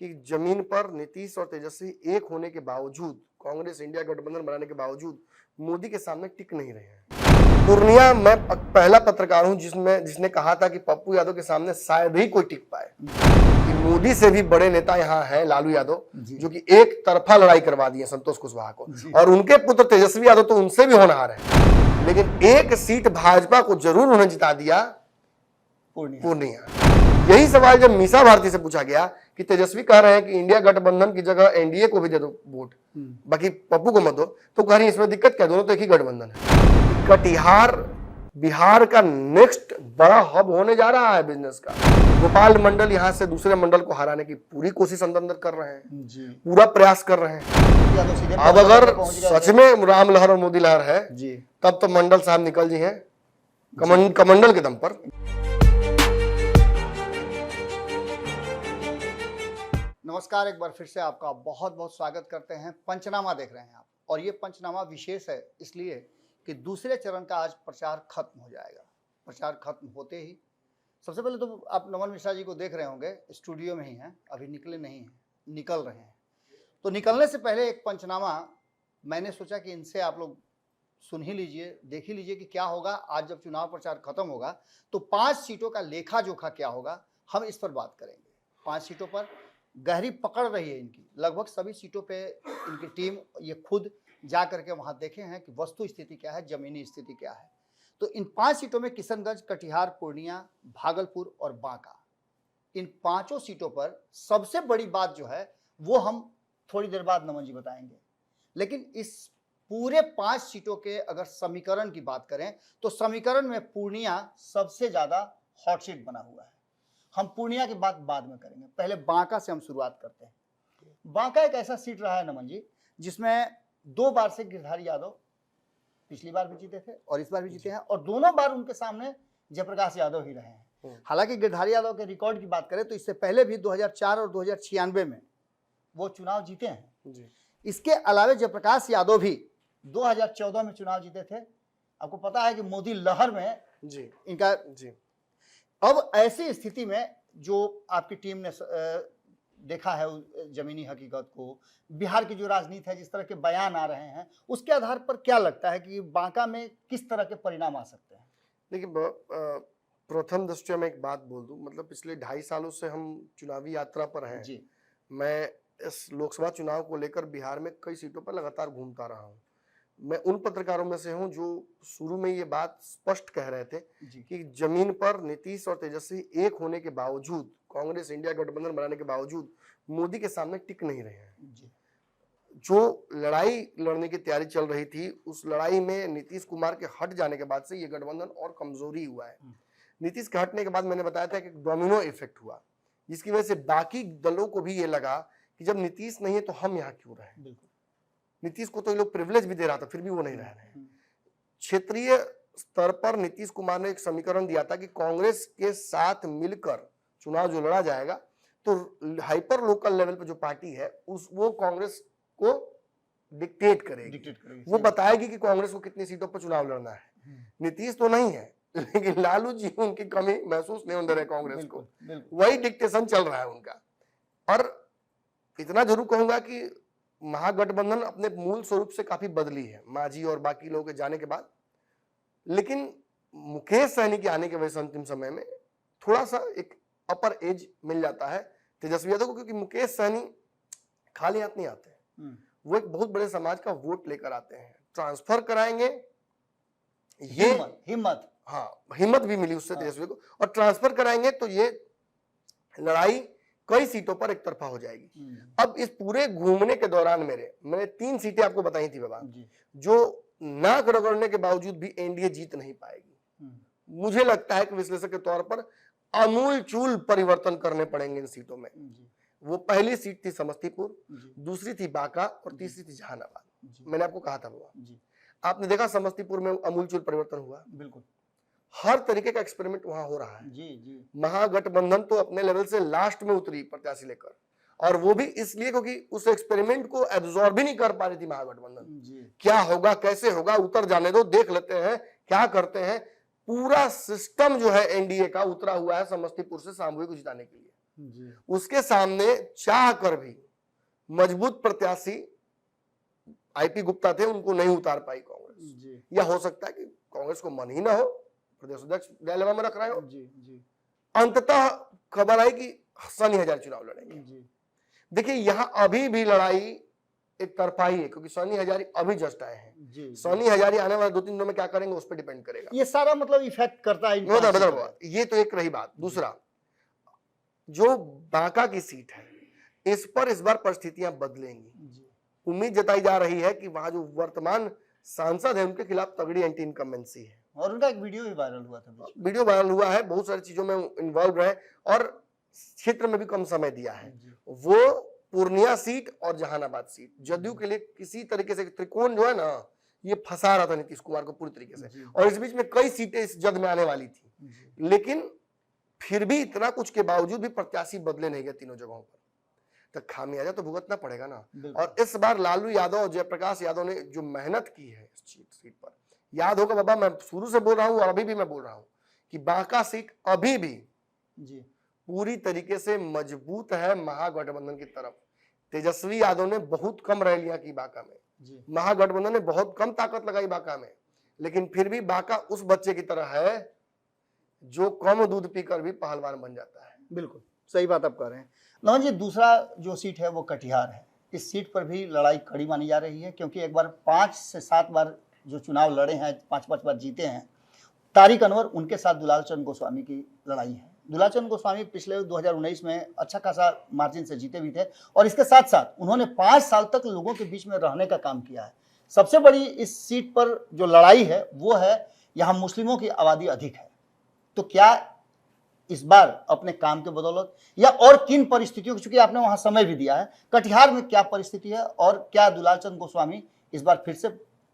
कि जमीन पर नीतीश और तेजस्वी एक होने के बावजूद, कांग्रेस इंडिया गठबंधन बनाने के बावजूद मोदी के सामने टिक नहीं रहे हैं। पूर्णिया में पहला पत्रकार हूं जिसने कहा था कि पप्पू यादव के सामने शायद ही कोई टिक पाए। कि मोदी से भी बड़े नेता यहाँ हैं लालू यादव, जो कि एक तरफा लड़ाई करवा दिए संतोष कुशवाहा को, और उनके पुत्र तेजस्वी यादव तो उनसे भी होनहार है, लेकिन एक सीट भाजपा को जरूर उन्हें जिता दिया, पूर्णिया। यही सवाल जब मीसा भारती से पूछा गया कि तेजस्वी कह रहे हैं कि इंडिया गठबंधन की जगह एनडीए को भी दे दो वोट, बाकी पप्पू को मत दो, तो कह रही इसमें दिक्कत क्या, दोनों तो एक ही गठबंधन है। कटिहार बिहार का नेक्स्ट बड़ा हब होने जा रहा है बिजनेस का। गोपाल मंडल यहाँ से दूसरे मंडल को हराने की पूरी कोशिश अंदर कर रहे हैं, पूरा प्रयास कर रहे हैं। अब अगर सच में राम लहर और मोदी लहर है तब तो मंडल साहब निकल जी हैं कमंडल के दम पर। नमस्कार, एक बार फिर से आपका बहुत बहुत स्वागत करते हैं। पंचनामा देख रहे हैं आप, और ये पंचनामा विशेष है इसलिए कि दूसरे चरण का आज प्रचार खत्म हो जाएगा। प्रचार खत्म होते ही सबसे पहले तो आप नमन मिश्रा जी को देख रहे होंगे, स्टूडियो में ही हैं, अभी निकले नहीं हैं, निकल रहे हैं। तो निकलने से पहले एक पंचनामा मैंने सोचा कि इनसे आप लोग सुन ही लीजिए, देख ही लीजिए कि क्या होगा आज जब चुनाव प्रचार खत्म होगा तो 5 सीटों का लेखा जोखा क्या होगा, हम इस पर बात करेंगे। 5 सीटों पर गहरी पकड़ रही है इनकी, लगभग सभी सीटों पे इनकी टीम ये खुद जा करके वहां देखे हैं कि वस्तु स्थिति क्या है, जमीनी स्थिति क्या है। तो इन 5 सीटों में किशनगंज, कटिहार, पूर्णिया, भागलपुर और बांका, इन 5 सीटों पर सबसे बड़ी बात जो है वो हम थोड़ी देर बाद नमन जी बताएंगे। लेकिन इस पूरे 5 सीटों के अगर समीकरण की बात करें तो समीकरण में पूर्णिया सबसे ज्यादा हॉट सीट बना हुआ है। हम पूर्णिया की बात बाद में करेंगे, पहले बांका से हम शुरुआत करते हैं। बांका एक ऐसा सीट रहा है नमन जी जिसमें 2 बार से गिरधारी यादव पिछली बार भी जीते थे और इस बार भी जीते हैं, और दोनों बार उनके सामने जयप्रकाश यादव ही रहे हैं। हालांकि गिरधारी यादव के रिकॉर्ड की बात करें तो इससे पहले भी 2004 और 2096 में वो चुनाव जीते हैं। इसके अलावा जयप्रकाश यादव भी 2014 में चुनाव जीते थे। आपको पता है कि मोदी लहर में इनका अब ऐसी स्थिति में जो आपकी टीम ने देखा है जमीनी हकीकत को, बिहार की जो राजनीति है, जिस तरह के बयान आ रहे हैं, उसके आधार पर क्या लगता है कि बांका में किस तरह के परिणाम आ सकते हैं? देखिए, प्रथम दृष्टया मैं एक बात बोल दूं, मतलब पिछले 2.5 सालों से हम चुनावी यात्रा पर हैं जी। मैं इस लोकसभा चुनाव को लेकर बिहार में कई सीटों पर लगातार घूमता रहा हूं। मैं उन पत्रकारों में से हूं जो शुरू में ये बात स्पष्ट कह रहे थे कि जमीन पर नीतीश और तेजस्वी एक होने के बावजूद, कांग्रेस इंडिया गठबंधन बनाने के बावजूद मोदी के सामने टिक नहीं रहे हैं। जो लड़ाई लड़ने की तैयारी चल रही थी, उस लड़ाई में नीतीश कुमार के हट जाने के बाद से ये गठबंधन और कमजोरी हुआ है। नीतीश के हटने के बाद मैंने बताया था कि डोमिनो इफेक्ट हुआ, जिसकी वजह से बाकी दलों को भी ये लगा कि जब नीतीश नहीं है तो हम यहाँ क्यों रहे। नीतीश को तो ये लोग प्रिविलेज भी दे रहा था, फिर भी वो नहीं रह रहे हैं। क्षेत्रीय स्तर पर नीतीश कुमार ने एक समीकरण दिया था कि कांग्रेस के साथ मिलकर चुनाव जो लड़ा जाएगा तो हाइपर लोकल लेवल पर जो पार्टी है वो कांग्रेस को डिक्टेट करेगी, वो बताएगी कि कांग्रेस को कितनी सीटों पर चुनाव लड़ना है। नीतीश तो नहीं है, लेकिन लालू जी उनकी कमी महसूस नहीं होने दे रहे कांग्रेस को, वही डिक्टेशन चल रहा है उनका। और इतना जरूर कहूंगा कि महागठबंधन अपने मूल स्वरूप से काफी बदली है मांझी और बाकी लोगों के जाने के बाद, लेकिन मुकेश सहनी के आने के वजह से अंतिम समय में थोड़ा सा एक अपर एज मिल जाता है तेजस्वी यादव को, क्योंकि मुकेश सहनी खाली हाथ नहीं आते हैं। वो एक बहुत बड़े समाज का वोट लेकर आते हैं, ट्रांसफर कराएंगे, ये हिम्मत भी मिली उससे तेजस्वी को, और ट्रांसफर कराएंगे तो ये लड़ाई कई सीटों पर एक तरफा हो जाएगी। अब इस पूरे घूमने के दौरान मैंने 3 सीटें आपको बताई थी बाबा, जो नाक रगड़ने के बावजूद भी एनडीए जीत नहीं पाएगी। मुझे लगता है कि विश्लेषक के तौर पर आमूलचूल परिवर्तन करने पड़ेंगे इन सीटों में। वो पहली सीट थी समस्तीपुर, दूसरी थी बांका और तीसरी थी जहानाबाद। मैंने आपको कहा था बाबा, आपने देखा समस्तीपुर में आमूलचूल परिवर्तन हुआ। बिल्कुल, हर तरीके का एक्सपेरिमेंट वहां हो रहा है। महागठबंधन तो अपने लेवल से लास्ट में उतरी प्रत्याशी लेकर, और वो भी इसलिए क्योंकि उस एक्सपेरिमेंट को एब्जॉर्ब भी नहीं कर पा रही थी महागठबंधन। क्या होगा, कैसे होगा, उतर जाने दो, देख लेते हैं क्या करते हैं। पूरा सिस्टम जो है एनडीए का उतरा हुआ है समस्तीपुर से सामूहिक को जिताने के लिए। जी उसके सामने चाह कर भी मजबूत प्रत्याशी आईपी गुप्ता थे, उनको नहीं उतार पाई कांग्रेस। जी या हो सकता है कि कांग्रेस को मन ही ना हो, प्रदेश अध्यक्ष डायलेमा में रख रहे हो। जी जी अंततः खबर आई कि सनी हजारे चुनाव लड़ेंगे। जी देखिए यहाँ अभी भी लड़ाई एक तरफा ही है, क्योंकि सनी हजारे अभी जस्ट आए हैं। जी सनी हजारे आने वाले 2-3 दिनों में क्या करेंगे उस पर डिपेंड करेगा। ये सारा मतलब इफेक्ट करता है इन बता 5 बता सीटों बात। ये तो एक रही बात। दूसरा, जो बांका की सीट है, इस पर इस बार परिस्थितियां बदलेंगी। पे। जी उम्मीद जताई जा रही है कि वहां जो वर्तमान सांसद है उनके खिलाफ तगड़ी एंटी इनकम्बेंसी है। और उनका एक वीडियो भी वायरल हुआ था बीच में। वीडियो वायरल हुआ है, बहुत सारी चीजों में इन्वॉल्व रहे और क्षेत्र में भी कम समय दिया है। जी वो पूर्णिया सीट और जहानाबाद सीट जदयू के लिए किसी तरीके से त्रिकोण जो है ना, ये फंसा रहा था नीतीश कुमार को पूरी तरीके से। जी और इस बीच में कई सीटें इस जद में आने वाली थी, जी लेकिन फिर भी इतना कुछ के बावजूद भी प्रत्याशी बदले नहीं गए तीनों जगहों पर, तो खामियाजा तो भुगतना पड़ेगा ना। बिल्कुल। और इस बार लालू यादव और जयप्रकाश यादव ने जो मेहनत की है इस सीट पर, याद होगा बाबा, मैं शुरू से बोल रहा हूं और अभी भी मैं बोल रहा हूं कि बांका सीट अभी भी जी पूरी तरीके से मजबूत है महागठबंधन की तरफ। तेजस्वी यादव ने बहुत कम रैलियां की बांका में, जी महागठबंधन ने बहुत कम ताकत लगाई बांका में, लेकिन फिर भी बांका उस बच्चे की तरह है जो कम दूध पीकर भी पहलवान बन जाता है। बिल्कुल सही बात आप कह रहे हैं। नमन जी, दूसरा जो सीट है वो कटिहार है। इस सीट पर भी लड़ाई कड़ी मानी जा रही है, क्योंकि एक बार 5 से 7 बार जो चुनाव लड़े हैं, 5-5 बार जीते हैं तारिक अनवर, उनके साथ दुलाल चंद गोस्वामी की लड़ाई है। दुलाल चंद गोस्वामी पिछले 2019 में अच्छा खासा मार्जिन से जीते भी थे, और इसके साथ साथ उन्होंने 5 साल तक लोगों के बीच में रहने का काम किया है। सबसे बड़ी इस सीट पर जो लड़ाई है वो है, यहाँ मुस्लिमों की आबादी अधिक है, तो क्या इस बार अपने काम के बदौलत या और किन परिस्थितियों, क्योंकि आपने वहां समय भी दिया है, कटिहार में क्या परिस्थिति है और क्या दुलाल चंद गोस्वामी इस बार फिर से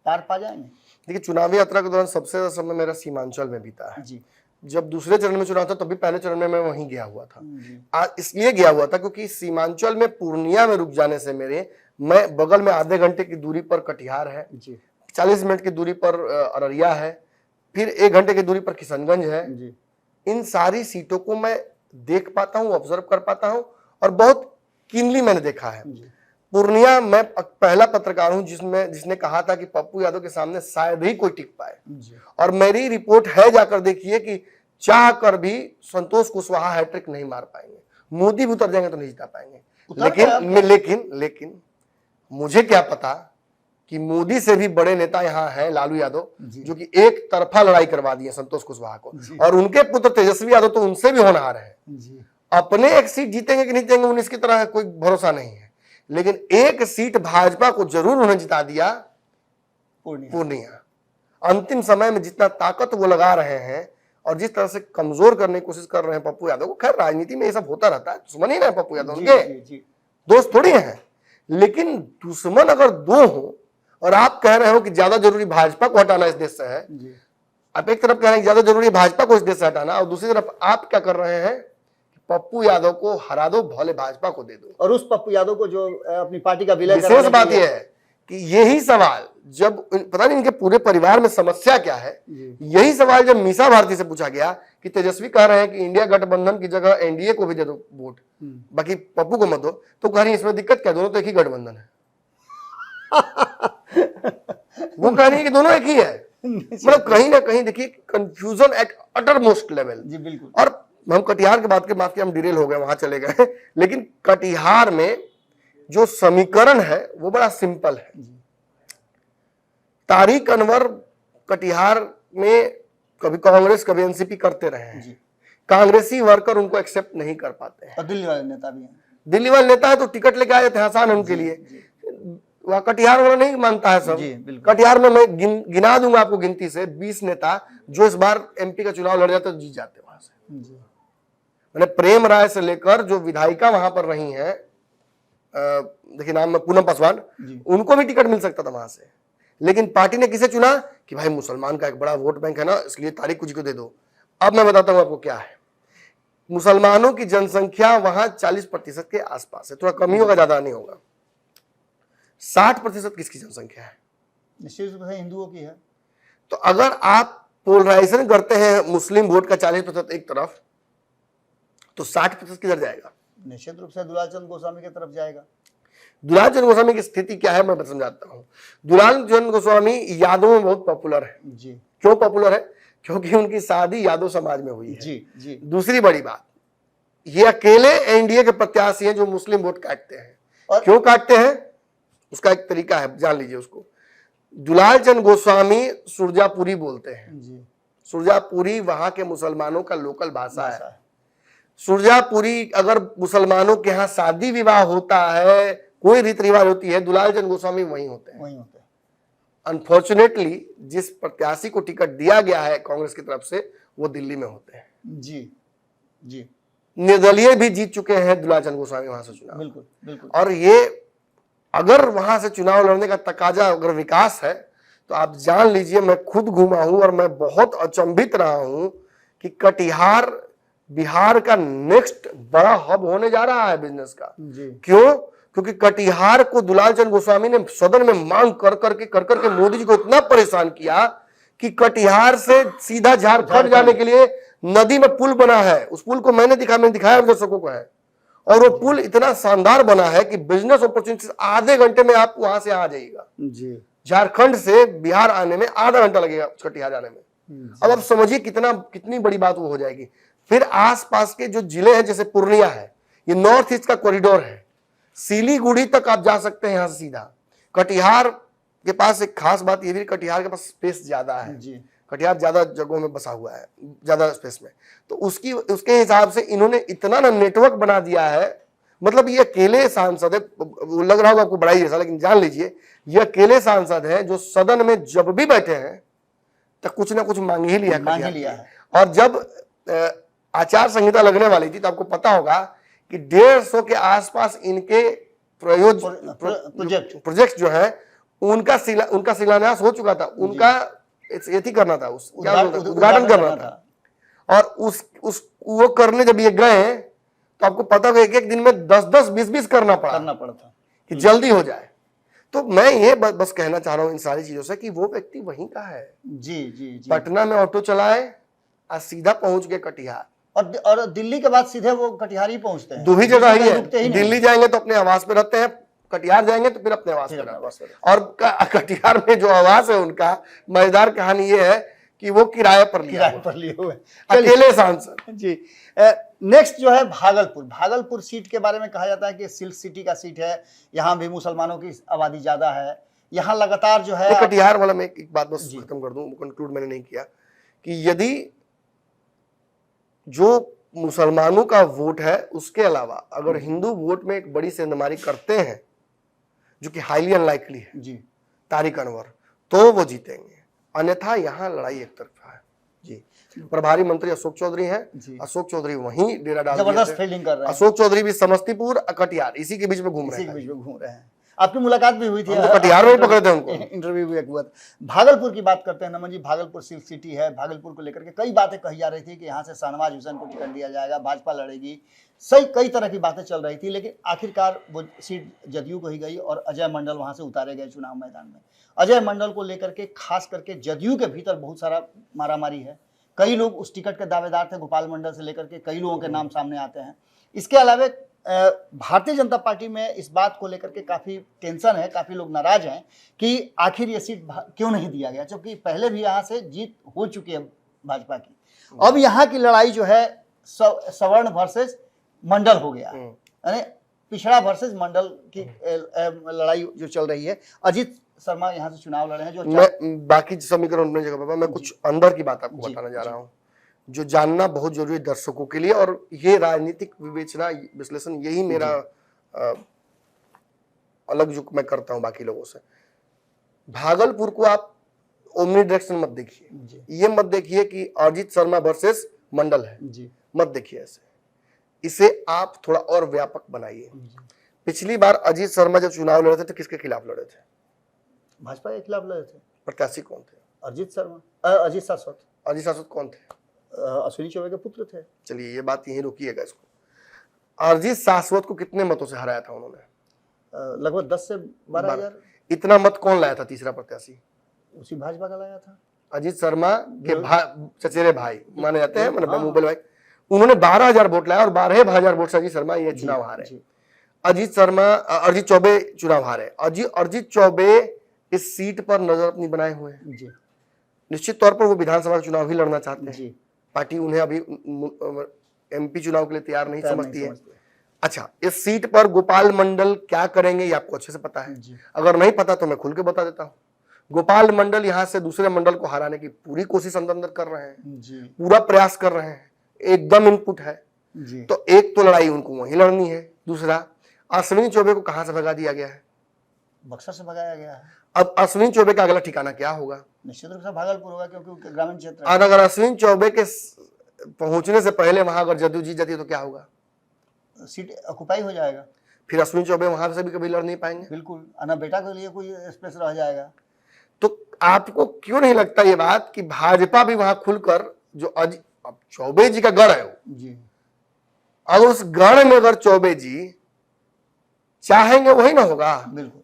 पार पा जाएंगे? देखिए, चुनावी यात्रा के दौरान सबसे ज्यादा समय मेरा सीमांचल में बीता है। जी जब दूसरे चरण में चुनाव था तब भी पहले चरण में मैं वहीं गया हुआ था। जी इसलिए गया हुआ था क्योंकि सीमांचल में पूर्णिया में रुक जाने से मैं बगल में आधे घंटे की दूरी पर कटिहार है, जी 40 मिनट की दूरी पर अररिया है, फिर 1 घंटे की दूरी पर किशनगंज है। जी इन सारी सीटों को मैं देख पाता हूँ, ऑब्जर्व कर पाता हूँ, और बहुत कीनली मैंने देखा है। जी पूर्णिया मैं पहला पत्रकार हूं जिसने कहा था कि पप्पू यादव के सामने शायद ही कोई टिक पाए, जी और मेरी रिपोर्ट है, जाकर देखिए कि चाह कर भी संतोष कुशवाहा हैट्रिक नहीं मार पाएंगे। मोदी भी उतर जाएंगे तो नहीं जिता पाएंगे। लेकिन मुझे क्या पता कि मोदी से भी बड़े नेता यहाँ हैं, लालू यादव, जो कि एक तरफा लड़ाई करवा दिए संतोष कुशवाहा को, और उनके पुत्र तेजस्वी यादव तो उनसे भी होनहार है। अपने एक सीट जीतेंगे कि नहीं जीतेंगे 19 की तरह कोई भरोसा नहीं है, लेकिन एक सीट भाजपा को जरूर उन्हें जिता दिया, पूर्णिया। अंतिम समय में जितना ताकत वो लगा रहे हैं और जिस तरह से कमजोर करने की कोशिश कर रहे हैं पप्पू यादव को, खैर राजनीति में ये सब होता रहता है, दुश्मन ही ना है पप्पू यादव, उनके दोस्त थोड़ी हैं, लेकिन दुश्मन अगर 2 हो और आप कह रहे हो कि ज्यादा जरूरी भाजपा को हटाना इस देश से है, आप एक तरफ कह रहे हैं ज्यादा जरूरी भाजपा को इस देश से हटाना, और दूसरी तरफ आप क्या कर रहे हैं, पप्पू यादव को हरा दो, भले भाजपा को दे दो। और उस पप्पू यादव को जो अपनी पार्टी का विलय, विशेष बात यह है कि यही सवाल जब पता नहीं इनके पूरे परिवार में समस्या क्या है, यही सवाल जब मीसा भारती से पूछा गया कि तेजस्वी कह रहे हैं कि इंडिया गठबंधन की जगह एनडीए को भी दे दो वोट, बाकी पप्पू को मत दो, तो कह रही इसमें दिक्कत क्या, दोनों तो एक ही गठबंधन है। वो कह रही है कि दोनों एक ही है। मतलब कहीं ना कहीं देखिए कंफ्यूजन एट अटर मोस्ट लेवल। जी बिल्कुल। और हम कटिहार की बात के माफ किया, हम डिरेल हो गए, वहां चले गए, लेकिन कटिहार में जो समीकरण है वो बड़ा सिंपल है। तारिक अनवर कटिहार में कभी कांग्रेस कभी एनसीपी करते रहे हैं, कांग्रेसी वर्कर उनको एक्सेप्ट नहीं कर पाते हैं, और दिल्ली वाले नेता भी हैं, दिल्ली वाले नेता है तो टिकट लेके आए थे, आसान है उनके लिए, वह कटिहार वाला नहीं मानता है सब। कटिहार में मैं गिना दूंगा आपको गिनती से 20 नेता जो इस बार एमपी का चुनाव लड़ जाते तो जीत जाते वहां से। मैंने प्रेम राय से लेकर जो विधायिका वहां पर रही हैं, देखिए नाम में पूनम पासवान, उनको भी टिकट मिल सकता था वहां से, लेकिन पार्टी ने किसे चुना कि भाई मुसलमान का एक बड़ा वोट बैंक है ना, इसलिए तारिक कुछ को दे दो। अब मैं बताता हूं आपको क्या है, मुसलमानों की जनसंख्या वहां 40% के आसपास है, थोड़ा कम ही होगा, ज्यादा नहीं होगा। 60% किसकी जनसंख्या है? निश्चित रूप से हिंदुओं की है। तो अगर आप पोलराइजेशन करते हैं मुस्लिम वोट का 40% एक तरफ तो 60% किधर जाएगा? निश्चित रूप से दुलालचंद गोस्वामी की तरफ जाएगा। दुलालचंद गोस्वामी की स्थिति क्या है मैं समझाता हूँ। दुलालचंद गोस्वामी यादव में बहुत पॉपुलर है जी। क्यों पॉपुलर है? क्योंकि उनकी शादी यादव समाज में हुई है। जी जी। दूसरी बड़ी बात, ये अकेले एनडीए के प्रत्याशी हैं जो मुस्लिम वोट काटते हैं। और क्यों काटते हैं उसका एक तरीका है, जान लीजिए उसको। दुलालचंद गोस्वामी सुरजापुरी बोलते हैं जी। सुरजापुरी वहां के मुसलमानों का लोकल भाषा है। सुरजापुरी अगर मुसलमानों के यहाँ शादी विवाह होता है, कोई रीति रिवाज होती है, दुलालचंद गोस्वामी वहीं होते हैं। अनफॉर्चुनेटली जिस प्रत्याशी को टिकट दिया गया है कांग्रेस की तरफ से वो दिल्ली में होते हैं। जी जी। निर्दलीय भी जीत चुके हैं दुलालचंद गोस्वामी वहां से चुनाव। बिल्कुल बिल्कुल। और ये अगर वहां से चुनाव लड़ने का तकाजा अगर विकास है तो आप जान लीजिए, मैं खुद घूमा हूं और मैं बहुत अचंभित रहा हूं कि कटिहार बिहार का नेक्स्ट बड़ा हब होने जा रहा है बिजनेस का। क्यों? क्योंकि कटिहार को दुलालचंद गोस्वामी ने सदन में मांग कर करके मोदी जी को इतना परेशान किया कि कटिहार से सीधा झारखंड जाने के लिए नदी में पुल बना है। उस पुल को मैंने दिखाया दर्शकों को है, और वो पुल इतना शानदार बना है कि बिजनेस अपॉर्चुनिटी आधे घंटे में आप वहां से आ जाइएगा। जी। झारखंड से बिहार आने में आधा घंटा लगेगा कटिहार जाने में। अब आप समझिए कितनी बड़ी बात वो हो जाएगी। फिर आसपास के जो जिले हैं जैसे पूर्णिया है, ये नॉर्थ ईस्ट का कॉरिडोर है, सिलीगुड़ी तक आप जा सकते हैं यहां से सीधा। कटिहार के पास एक खास बात ये भी, कटिहार के पास स्पेस ज्यादा है जी। कटिहार ज्यादा जगहों में बसा हुआ है, ज्यादा स्पेस में, तो उसके हिसाब से इन्होंने इतना ना नेटवर्क बना दिया है। मतलब ये अकेले सांसद है, लग रहा होगा आपको बड़ा ही जैसा, लेकिन जान लीजिए ये अकेले सांसद है जो सदन में जब भी बैठे हैं तो कुछ ना कुछ मांग ही लिया है। और जब आचार संहिता लगने वाली थी तो आपको पता होगा कि 150 के आसपास इनके प्रोजेक्ट जो है उनका शिलान्यास हो चुका था, उनका करना था, उद्घाटन करना था। और वो करने जब ये गए तो आपको पता होगा एक दिन में 10-10, 20-20 करना पड़ा कि जल्दी हो जाए। तो मैं ये बस कहना चाह रहा हूं इन सारी चीजों से कि वो व्यक्ति वहीं का है। जी जी जी। पटना में ऑटो चलाए और सीधा पहुंच गए कटिहार, और दिल्ली के बाद सीधे वो कटिहार ही पहुंचते हैं। दो ही जगह ही है, दिल्ली जाएंगे तो अपने आवास पे रहते हैं, कटिहार जाएंगे तो फिर अपने आवास पे रहते हैं। और कटिहार में जो आवास है उनका, मजेदार कहानी ये है कि वो किराए पर लिए हुए अकेले सांसद जी। नेक्स्ट जो है भागलपुर सीट के बारे में कहा जाता है कि सिल्क सिटी का सीट है, यहाँ भी मुसलमानों की आबादी ज्यादा है। यहाँ लगातार जो है कटिहार वाला मैं एक बात बस खत्म कर दूं, कंक्लूड मैंने नहीं किया कि यदि जो मुसलमानों का वोट है उसके अलावा अगर हिंदू वोट में एक बड़ी सेंधमारी करते हैं, जो कि हाईली अनलाइकली है जी, तारिक अनवर, तो वो जीतेंगे। अन्यथा यहाँ लड़ाई एक तरफा है जी। प्रभारी मंत्री अशोक चौधरी हैं, अशोक चौधरी वहीं डेरा डाल जबरदस्त फील्डिंग कर रहे हैं। अशोक चौधरी भी समस्तीपुर कटिहार इसी के बीच में घूम रहे हैं। आपकी मुलाकात भी हुई थी, तो कटिहार में पकड़े थे उनको, इंटरव्यू भी हुआ था। भागलपुर की बात करते हैं नमन जी। भागलपुर सिल्क सिटी है, भागलपुर को लेकर के कई बातें कही जा रही थी कि यहाँ से शाहनवाज हुसैन को टिकट दिया जाएगा, भाजपा लड़ेगी, कई तरह की बातें चल रही थी, लेकिन आखिरकार वो सीट जदयू को ही गई और अजय मंडल वहां से उतारे गए चुनाव मैदान में। अजय मंडल को लेकर के खास करके जदयू के भीतर बहुत सारा मारामारी है। कई लोग उस टिकट के दावेदार थे, गोपाल मंडल से लेकर के कई लोगों के नाम सामने आते हैं। इसके अलावा भारतीय जनता पार्टी में इस बात को लेकर के काफी टेंशन है, काफी लोग नाराज हैं कि आखिर ये सीट क्यों नहीं दिया गया, क्योंकि पहले भी यहाँ से जीत हो चुकी है भाजपा की। अब यहाँ की लड़ाई जो है सवर्ण वर्सेस मंडल हो गया, यानी पिछड़ा वर्सेस मंडल की लड़ाई जो चल रही है। अजीत शर्मा यहाँ से चुनाव लड़े हैं। जो मैं बाकी समीकरण अपनी जगह पर, मैं कुछ अंदर की बात आपको बताना जा रहा हूँ जो जानना बहुत जरूरी है दर्शकों के लिए, और ये राजनीतिक विवेचना विश्लेषण यही मेरा अलग जो मैं करता हूं बाकी लोगों से। भागलपुर को आप ओमनी डायरेक्शन मत देखिए, ये मत देखिए कि अजीत शर्मा वर्सेस मंडल है जी, मत देखिए ऐसे, इसे आप थोड़ा और व्यापक बनाइए। पिछली बार अजीत शर्मा जब चुनाव लड़े थे तो किसके खिलाफ लड़े थे? भाजपा के खिलाफ लड़े थे। प्रत्याशी कौन थे? अजीत शर्मा, अजीत शाश्वत। अजीत शाश्वत कौन थे? अश्विनी चौबे के पुत्र थे। चलिए ये बात यहीं रोकिएगा इसको। अजीत शाश्वत को कितने मतों से हराया था उन्होंने? लगभग 10 से 12 हजार। इतना मत कौन लाया था तीसरा प्रत्याशी? उसी भाजपा का लाया था। अजीत शर्मा के चचेरे भाई माने जाते हैं, मोबाइल भाई, उन्होंने 12,000 वोट लाया और 12,000 वोट से अजीत शर्मा ये चुनाव हारे। अजीत चौबे चुनाव हारे। अजीत चौबे इस सीट पर नजर अपनी बनाए हुए हैं। निश्चित तौर पर वो विधानसभा का चुनाव ही लड़ना चाहते हैं। पार्टी उन्हें अभी एमपी चुनाव के लिए तैयार नहीं समझती है। अच्छा, इस सीट पर गोपाल मंडल क्या करेंगे ये आपको अच्छे से पता है। अगर नहीं पता तो मैं खुल के बता देता हूँ। गोपाल मंडल यहाँ से दूसरे मंडल को हराने की पूरी कोशिश अंदर कर रहे हैं, पूरा प्रयास कर रहे हैं, एकदम इनपुट है। तो एक तो लड़ाई उनको वहीं लड़नी है। दूसरा, अश्विनी चौबे को कहां से भगा दिया गया है? बक्सर से भगाया गया है। अब अश्विनी चौबे का अगला ठिकाना क्या होगा? निश्चित रूप से भागलपुर होगा, क्योंकि ग्रामीण क्षेत्र और अगर अश्विनी चौबे के पहुंचने से पहले वहां अगर जदयू जीत जाती है तो क्या होगा? सीट ऑक्युपाई हो जाएगा। फिर अश्विनी चौबे वहां से भी कभी लड़ नहीं पाएंगे। बिल्कुल, अन्ना बेटा के लिए कोई स्पेस रह जाएगा। तो आपको क्यों नहीं लगता ये बात कि भाजपा भी वहां खुलकर जो अब चौबे जी का गढ़ है जी, अगर उस गढ़ में अगर चौबे जी चाहेंगे वही ना होगा। बिल्कुल।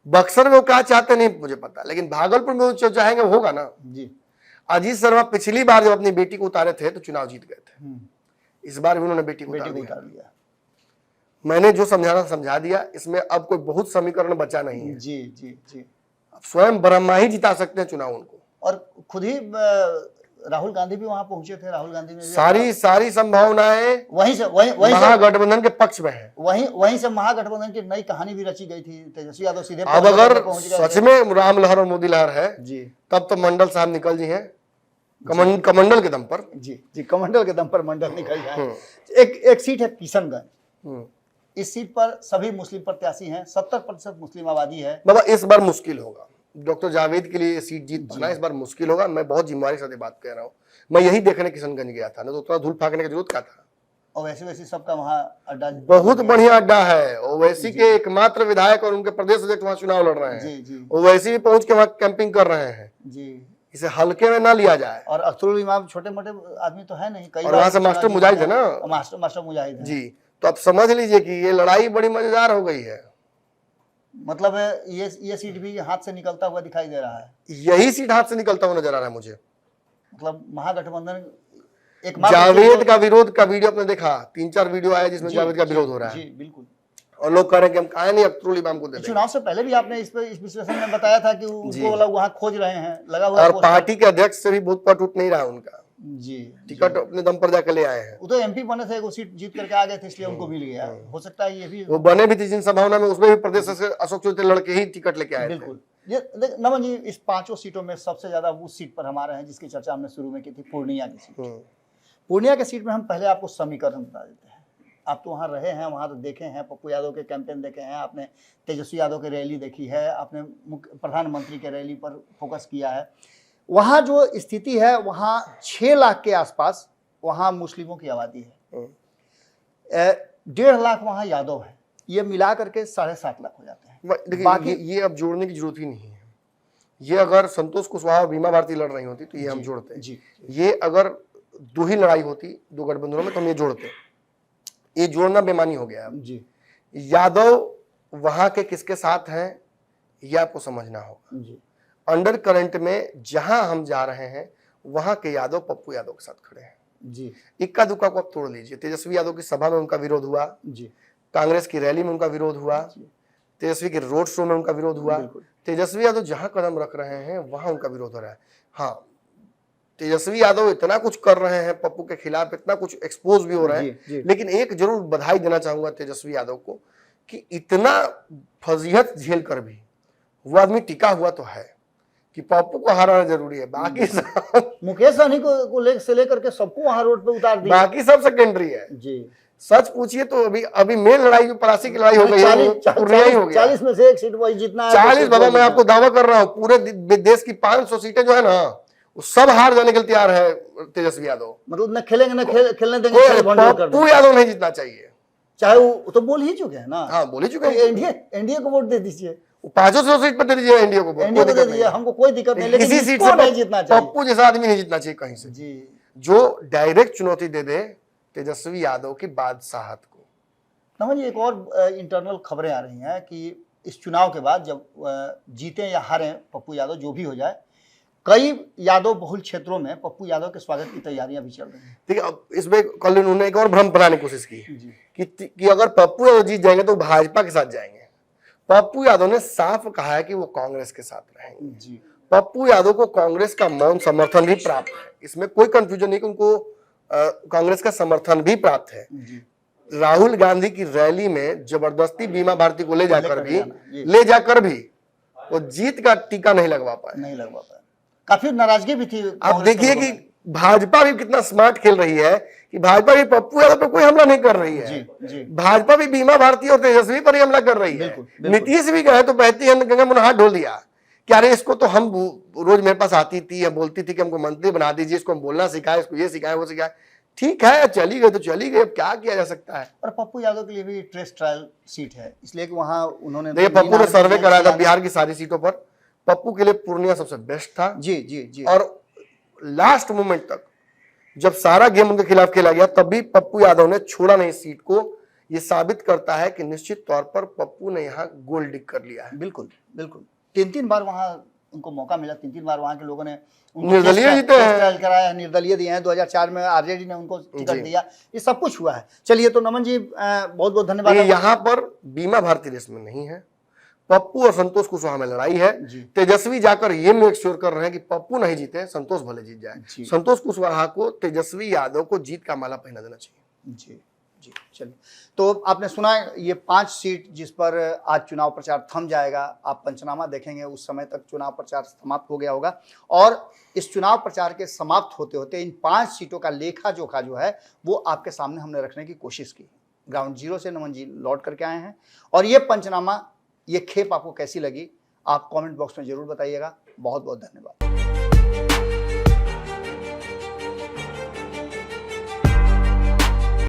बक्सर में वो क्या चाहते नहीं मुझे पता, लेकिन भागलपुर में वो चाहेंगे वो होगा ना जी। अजीत शर्मा पिछली बार जब अपनी बेटी को उतारे थे तो चुनाव जीत गए थे। इस बार भी उन्होंने बेटी को उतार दिया। मैंने जो समझाना समझा दिया, इसमें अब कोई बहुत समीकरण बचा नहीं है। जी जी जी। अब स्वयं ब्रह्मा ही जिता सकते हैं चुनाव उनको। और खुद ही राहुल गांधी भी वहां पहुंचे थे। राहुल गांधी ने सारी संभावनाएं वहीं से महागठबंधन के पक्ष में है। वहीं से महागठबंधन की नई कहानी भी रची गई थी। तेजस्वी यादव सीधे अब अगर सच में राम लहर और मोदी लहर है जी, तब तो मंडल साहब निकल जी हैं कमंडल के दम पर। जी, कमंडल के दम पर मंडल निकल जाए। एक सीट है किशनगंज। इस सीट पर सभी मुस्लिम प्रत्याशी हैं। 70% मुस्लिम आबादी है। बाबा इस बार मुश्किल होगा डॉक्टर जावेद के लिए सीट जीत पाना इस बार मुश्किल होगा। मैं बहुत जिम्मेदारी से बात कह रहा हूँ। मैं यही देखने किशनगंज गया था, ना तो उतना धूल फाकने की जरूरत क्या था। और वैसे सबका वहाँ अड्डा बहुत बढ़िया अड्डा है। ओवैसी के एकमात्र विधायक और उनके प्रदेश अध्यक्ष वहाँ चुनाव लड़ रहे हैं। ओवैसी भी पहुंच के वहाँ कैंपिंग कर रहे हैं जी। इसे हल्के में ना लिया जाए। और अख्तरुल इमाम छोटे मोटे आदमी तो है नहीं, कई और वहाँ से मास्टर मुजाहिद है ना। मास्टर मुजाहिद है जी। तो आप समझ लीजिए कि ये लड़ाई बड़ी मजेदार हो गई है। मतलब ये सीट भी हाथ से निकलता हुआ दिखाई दे रहा है। यही सीट हाथ से निकलता हुआ नजर आ रहा है मुझे। मतलब महागठबंधन एक जावेद का विरोध का वीडियो आपने देखा? 3-4 वीडियो आया जिसमें जावेद का विरोध हो रहा है। जी बिल्कुल। और लोग कह रहे हैं कि हम कहा नहीं अख्तरुल इमाम को दे देंगे। चुनाव से पहले भी आपने इस विश्लेषण में बताया था कि उनको वहां खोज रहे हैं, लगा हुआ। और पार्टी के अध्यक्ष से भी बहुत पट उठ नहीं रहा उनका जी। टिकट अपने दम पर जाकर ले आए हैं। वो तो एमपी बने थे, वो सीट जीत करके आ गए थे, इसलिए उनको मिल गया। हो सकता है ये भी वो बने भी थे जिन संभावना में, उसमें भी प्रदेश से अशोक चौधरी लड़के ही टिकट लेके आए। बिल्कुल। ये नमन जी, इस 5 सीटों में सबसे ज्यादा उस सीट पर हमारे हैं जिसकी चर्चा हमने शुरू में की थी, पूर्णिया की सीट। पूर्णिया के सीट में हम पहले आपको समीकरण बता देते हैं। आप तो वहाँ रहे हैं, वहाँ तो देखे हैं, पप्पू यादव के कैंपेन देखे हैं, आपने तेजस्वी यादव की रैली देखी है, आपने प्रधानमंत्री के रैली पर फोकस किया है। वहाँ जो स्थिति है, वहाँ 6 लाख के आसपास वहाँ मुस्लिमों की आबादी है। 1.5 लाख वहाँ यादव है। ये मिला करके 7.5 लाख हो जाते हैं। देखिए ये अब जोड़ने की जरूरत ही नहीं है। ये अगर संतोष कुशवाहा और बीमा भारती लड़ रही होती तो ये हम जोड़ते जी। ये अगर दो ही लड़ाई होती दो गठबंधनों में तो हम ये जोड़ते। ये जोड़ना बेमानी हो गया जी। यादव वहां के किसके साथ हैं ये आपको समझना होगा जी। अंडर करंट में जहां हम जा रहे हैं वहां के यादव पप्पू यादव के साथ खड़े हैं जी। इक्का दुक्का को आप तोड़ लीजिए। तेजस्वी यादव की सभा में उनका विरोध हुआ जी। कांग्रेस की रैली में उनका विरोध हुआ, तेजस्वी के रोड शो में उनका विरोध हुआ। तेजस्वी यादव जहां कदम रख रहे हैं वहां उनका विरोध हो रहा है। हाँ, तेजस्वी यादव इतना कुछ कर रहे हैं पप्पू के खिलाफ, इतना कुछ एक्सपोज भी हो रहे हैं, लेकिन एक जरूर बधाई देना चाहूंगा तेजस्वी यादव को कि इतना फजीहत झेल कर भी वो आदमी टिका हुआ तो है कि पप्पू को हराना जरूरी है। बाकी सब मुकेश सहनी को लेकर के सबको वहां रोड पे उतार दिया, बाकी सब सेकेंडरी है जी। सच पूछिए तो अभी मेन लड़ाई जो परासी की लड़ाई हो गई है, 40 में से एक सीट वही जीतना है। 40 बाबा मैं आपको दावा कर रहा हूँ पूरे देश की 500 सीटें जो है ना वो सब हार जाने के लिए तैयार है तेजस्वी यादव। मतलब न खेलेंगे न खेलने देंगे। पप्पू यादव नहीं जीतना चाहिए, चाहे वो तो बोल ही चुके हैं ना। हाँ बोल ही चुके हैं। एनडीए को वोट दे दीजिए, 500 सीट पर दे दीजिए एनडीए को, एनडीए को दे दीजिए, हमको कोई दिक्कत नहीं, लेकिन किसी सीट से नहीं जीतना चाहिए। पप्पू जैसा आदमी नहीं जीतना चाहिए कहीं से जी, जो डायरेक्ट चुनौती दे दे तेजस्वी यादव की बादशाहत को। समझ एक और इंटरनल खबरें आ रही हैं कि इस चुनाव के बाद जब जीते या हारे पप्पू यादव जो भी हो जाए, कई यादव बहुल क्षेत्रों में पप्पू यादव के स्वागत की तैयारियां भी चल रही हैं। ठीक है, अब इसमें कल उन्होंने एक और भ्रम बनाने की कोशिश की जी कि अगर पप्पू यादव जीत जाएंगे तो भाजपा के साथ जाएंगे। पप्पू यादव ने साफ कहा है कि वो कांग्रेस के साथ रहेंगे। जी पप्पू यादव को कांग्रेस का मौन समर्थन भी प्राप्त है, इसमें कोई कंफ्यूजन नहीं कि उनको कांग्रेस का समर्थन भी प्राप्त है। जी राहुल गांधी की रैली में जबरदस्ती बीमा भारती को ले जाकर भी वो जीत का टीका नहीं लगवा पाए। काफी नाराजगी भी थी। आप देखिए कि भाजपा भी कितना स्मार्ट खेल रही है कि भाजपा भी पप्पू यादव पे कोई हमला नहीं कर रही है। जी भाजपा भी बीमा भारती और तेजस्वी पर ही हमला कर रही है। नीतीश भी गए तो बहती है गंगा में हाथ ढो दिया कि अरे इसको तो हम रोज मेरे पास आती थी या बोलती थी कि हमको मंत्री बना दीजिए, इसको हम बोलना सिखाए, इसको ये सिखाए वो सिखाए। ठीक है, चली गई तो चली गई, अब क्या किया जा सकता है। और पप्पू यादव के लिए भी ट्रेस ट्रायल सीट है, इसलिए कि वहां उन्होंने देखिए पप्पू ने सर्वे कराया था बिहार की सारी सीटों पर, पप्पू के लिए पूर्णिया सबसे बेस्ट था। जी और लास्ट मोमेंट तक जब सारा गेम उनके खिलाफ खेला गया तब भी पप्पू यादव ने छोड़ा नहीं सीट को। ये साबित करता है कि निश्चित तौर पर पप्पू ने यहाँ गोल्ड डिग कर लिया है। बिल्कुल 3 बार वहां उनको मौका मिला, 3 बार वहां के लोगों ने निर्दलीय जीते हैं, कराया, निर्दलीय दिए हैं। 2004 में आरजेडी ने उनको टिकट दिया, ये सब कुछ हुआ है। चलिए तो नमन जी बहुत बहुत धन्यवाद। यहाँ पर बीमा भारती रेस में नहीं है, पप्पू और संतोष कुशवाहा में लड़ाई है। तेजस्वी जाकर ये मेक श्योर कर रहे हैं कि पप्पू नहीं जीते, संतोष भले जीत जाए। संतोष कुशवाहा को तेजस्वी यादव को जीत का माला पहना देना चाहिए। जी चलिए तो आपने सुना ये 5 सीट जिस पर आज चुनाव प्रचार थम जाएगा। आप पंचनामा देखेंगे उस समय तक चुनाव प्रचार समाप्त हो गया होगा, और इस चुनाव प्रचार के समाप्त होते होते इन 5 सीटों का लेखा जोखा जो है वो आपके सामने हमने रखने की कोशिश की। ग्राउंड जीरो से नमन जी लौट करके आए हैं, और ये पंचनामा, ये खेप आपको कैसी लगी आप कमेंट बॉक्स में जरूर बताइएगा। बहुत बहुत धन्यवाद।